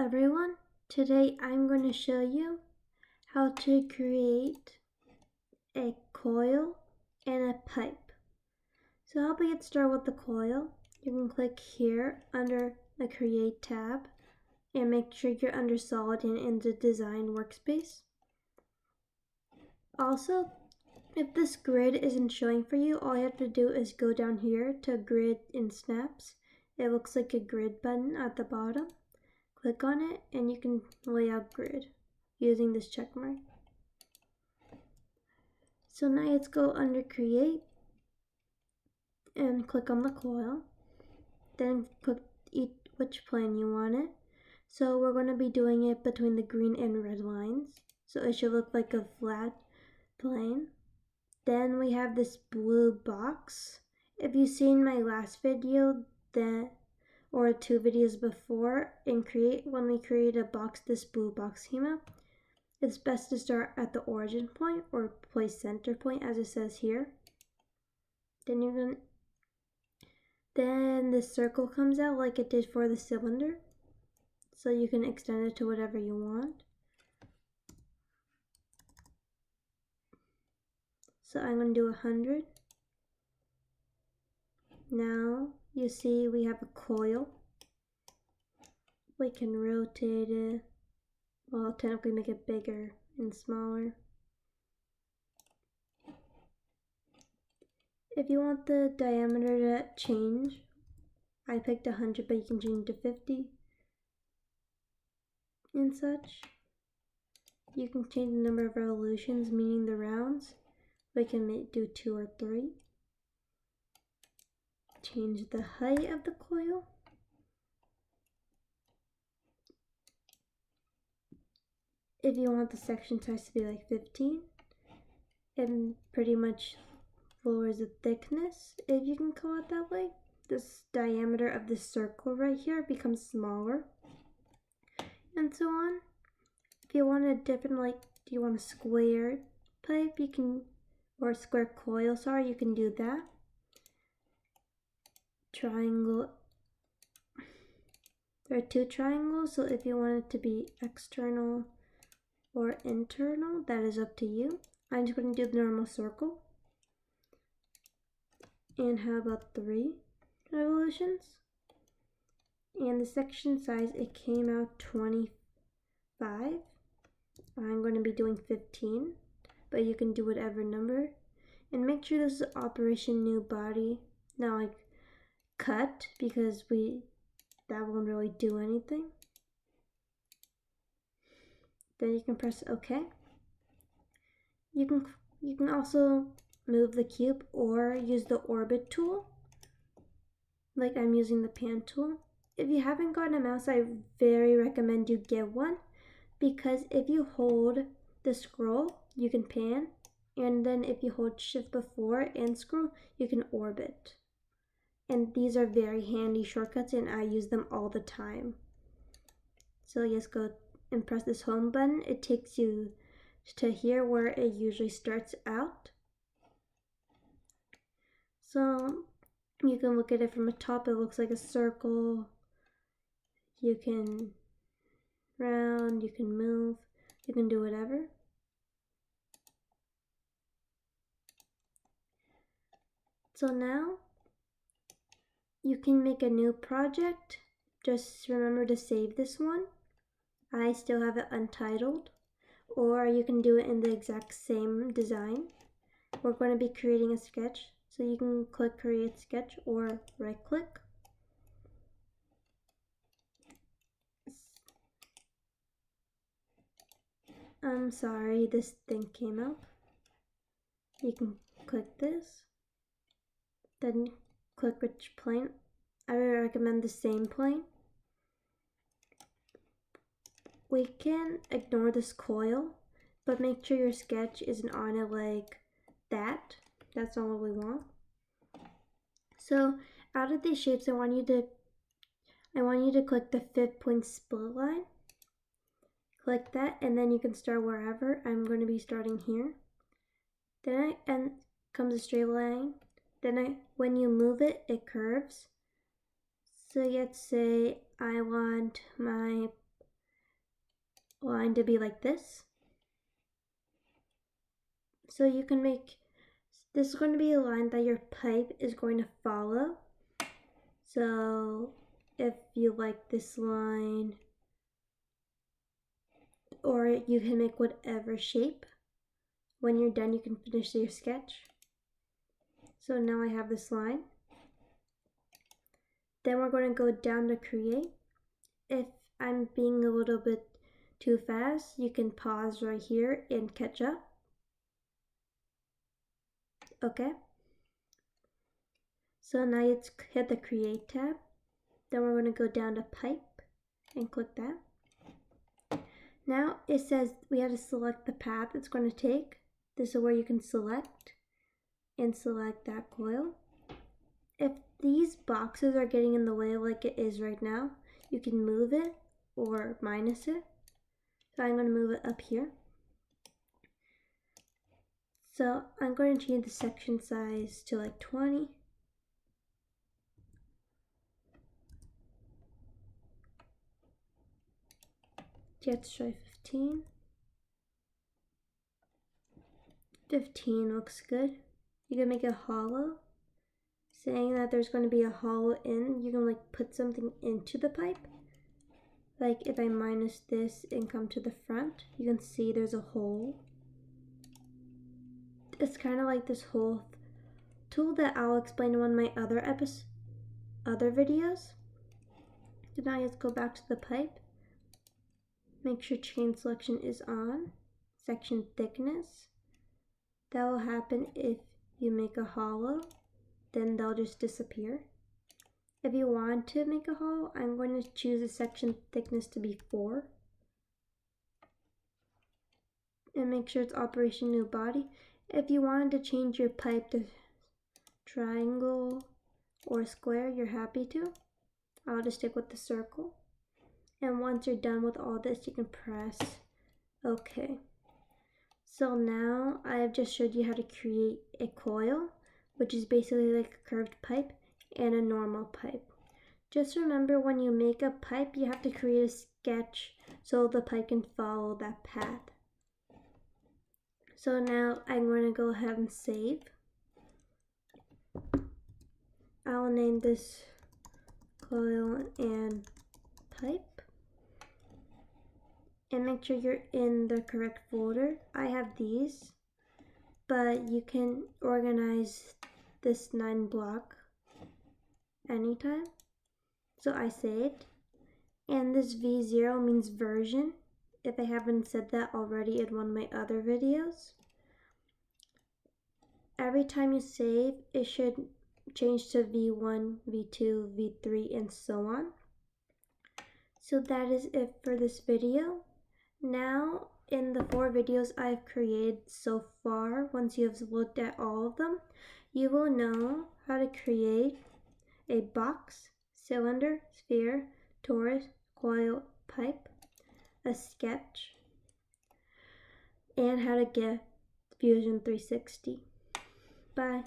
everyone, today I'm going to show you how to create a coil and a pipe. So how we get started with the coil, you can click here under the Create tab and make sure you're under Solid and in the Design workspace. Also, if this grid isn't showing for you, all you have to do is go down here to Grid and Snaps. It looks like a grid button at the bottom. Click on it and you can lay out grid using this check mark. So now let's go under Create and click on the coil. Then click which plane you want it. So we're going to be doing it between the green and red lines. So it should look like a flat plane. Then we have this blue box. If you've seen my last video, or 2 videos before when we create a box, this blue box came up. It's best to start at the origin point or place center point as it says here. Then the circle comes out like it did for the cylinder. So you can extend it to whatever you want. So I'm going to do 100. Now you see we have a coil. We can rotate it. Well, technically make it bigger and smaller. If you want the diameter to change, I picked 100, but you can change to 50 and such. You can change the number of revolutions, meaning the rounds. We can do 2 or 3. Change the height of the coil. If you want the section size to be like 15, and pretty much lowers the thickness, if you can call it that way. This diameter of this circle right here becomes smaller, and so on. If you want a different, do you want a square pipe, you can, or a square coil, sorry, you can do that. Triangle. There are 2 triangles, so if you want it to be external or internal, that is up to you. I'm just going to do the normal circle. And how about 3 revolutions? And the section size, it came out 25. I'm going to be doing 15, but you can do whatever number. And make sure this is Operation New Body, not like cut, because that won't really do anything. Then you can press OK. You can also move the cube or use the orbit tool, like I'm using the pan tool. If you haven't gotten a mouse, I very recommend you get one, because if you hold the scroll, you can pan, and then if you hold shift before and scroll, you can orbit. And these are very handy shortcuts, and I use them all the time. So just go and press this home button. It takes you to here where it usually starts out. So you can look at it from the top, it looks like a circle. You can round, you can move, you can do whatever. So now you can make a new project. Just remember to save this one. I still have it untitled, or you can do it in the exact same design. We're going to be creating a sketch, so you can click Create Sketch or right click. I'm sorry, this thing came up. You can click this, then click which plane. I would recommend the same plane. We can ignore this coil, but make sure your sketch isn't on it like that. That's not what we want. So out of these shapes, I want you to click the 5th point split line. Click that, and then you can start wherever. I'm going to be starting here. Then comes a straight line. Then when you move it, it curves. So let's say I want my line to be like this. So you can make, this is going to be a line that your pipe is going to follow. So if you like this line, or you can make whatever shape. When you're done, you can finish your sketch. So now I have this line. Then we're going to go down to create. If I'm being a little bit too fast, you can pause right here and catch up. Okay. So now let's hit the create tab. Then we're going to go down to pipe and click that. Now it says we have to select the path it's going to take. This is where you can select and select that coil. If these boxes are getting in the way like it is right now, you can move it or minus it. So I'm going to move it up here. So I'm going to change the section size to like 20. Let's try 15. 15 looks good. You can make it hollow. Saying that there's going to be a hollow in, you can like put something into the pipe. Like if I minus this and come to the front, you can see there's a hole. It's kind of like this whole tool that I'll explain in one of my other videos. So now let's go back to the pipe. Make sure chain selection is on. Section thickness. That will happen if you make a hollow. Then they'll just disappear. If you want to make a hollow, I'm going to choose the section thickness to be 4. And make sure it's Operation New Body. If you wanted to change your pipe to triangle or square, you're happy to. I'll just stick with the circle. And once you're done with all this, you can press OK. So now I've just showed you how to create a coil, which is basically like a curved pipe, and a normal pipe. Just remember, when you make a pipe, you have to create a sketch so the pipe can follow that path. So now I'm going to go ahead and save. I'll name this coil and pipe. And make sure you're in the correct folder. I have these, but you can organize this 9 block anytime. So I saved. And this V0 means version, if I haven't said that already in one of my other videos. Every time you save, it should change to V1, V2, V3, and so on. So that is it for this video. Now, in the 4 videos I've created so far, once you have looked at all of them, you will know how to create a box, cylinder, sphere, torus, coil, pipe, a sketch, and how to get Fusion 360. Bye.